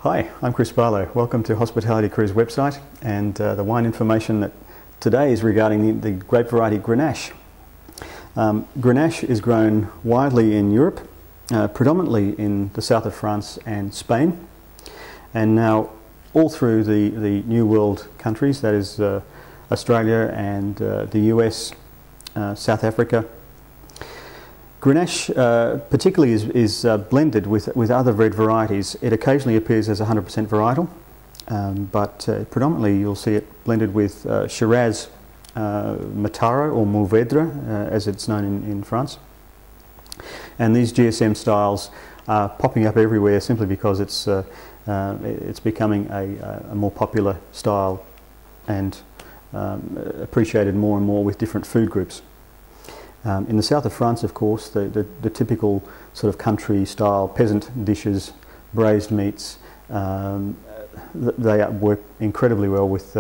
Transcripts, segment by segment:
Hi, I'm Chris Barlow. Welcome to Hospitality Crew's website, and the wine information that today is regarding the grape variety Grenache. Grenache is grown widely in Europe, predominantly in the south of France and Spain, and now all through the New World countries, that is Australia and the US, South Africa. Grenache particularly is blended with other red varieties. It occasionally appears as 100% varietal, but predominantly you'll see it blended with Shiraz Mataro or Mourvèdre, as it's known in France. And these GSM styles are popping up everywhere simply because it's becoming a more popular style and appreciated more and more with different food groups. In the south of France, of course, the typical sort of country style peasant dishes, braised meats, they work incredibly well with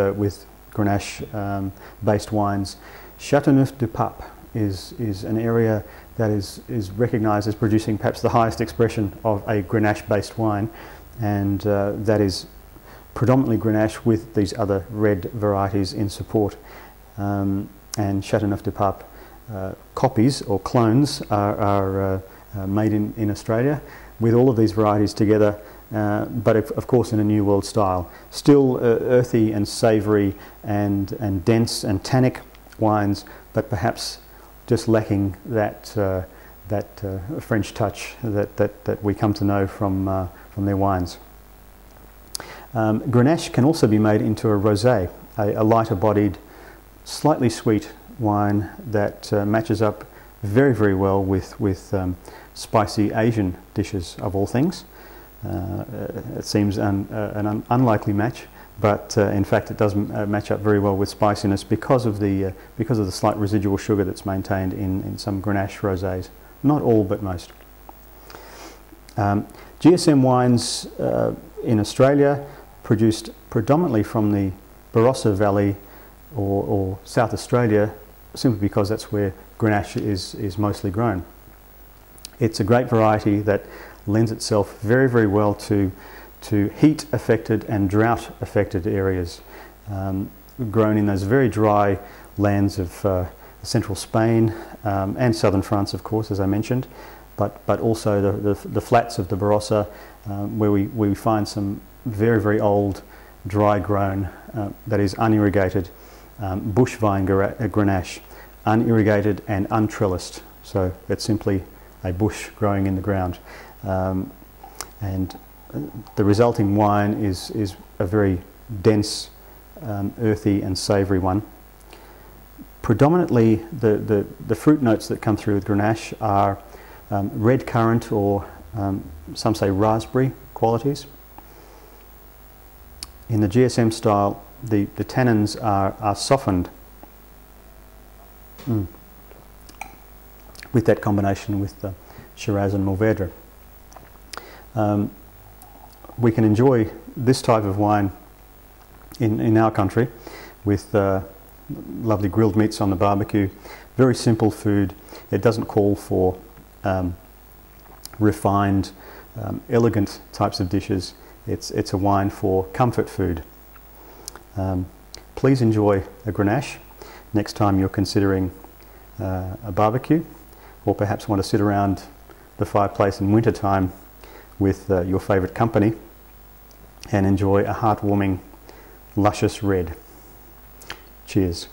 Grenache based wines. Châteauneuf-du-Pape is an area that is recognised as producing perhaps the highest expression of a Grenache based wine, and that is predominantly Grenache with these other red varieties in support. And Châteauneuf-du-Pape copies or clones are made in Australia with all of these varieties together, but of course in a New World style. Still earthy and savoury and dense and tannic wines, but perhaps just lacking that French touch that we come to know from their wines. Grenache can also be made into a rosé, a lighter bodied, slightly sweet wine that matches up very, very well with spicy Asian dishes of all things. It seems an unlikely match, but in fact it does match up very well with spiciness because of the slight residual sugar that's maintained in some Grenache rosés. Not all, but most. GSM wines in Australia, produced predominantly from the Barossa Valley or South Australia, simply because that's where Grenache is mostly grown. It's a grape variety that lends itself very, very well to heat affected and drought affected areas, grown in those very dry lands of central Spain and southern France, of course, as I mentioned, but also the flats of the Barossa, where we find some very, very old dry grown, that is unirrigated, bush vine Grenache, unirrigated and untrellised, so it's simply a bush growing in the ground, and the resulting wine is a very dense, earthy and savoury one. Predominantly the fruit notes that come through with Grenache are red currant or some say raspberry qualities. In the GSM style, the tannins are softened with that combination with the Shiraz and Mourvèdre. We can enjoy this type of wine in our country with lovely grilled meats on the barbecue. Very simple food. It doesn't call for refined, elegant types of dishes. It's a wine for comfort food. Please enjoy a Grenache next time you're considering a barbecue, or perhaps want to sit around the fireplace in winter time with your favourite company and enjoy a heartwarming, luscious red. Cheers.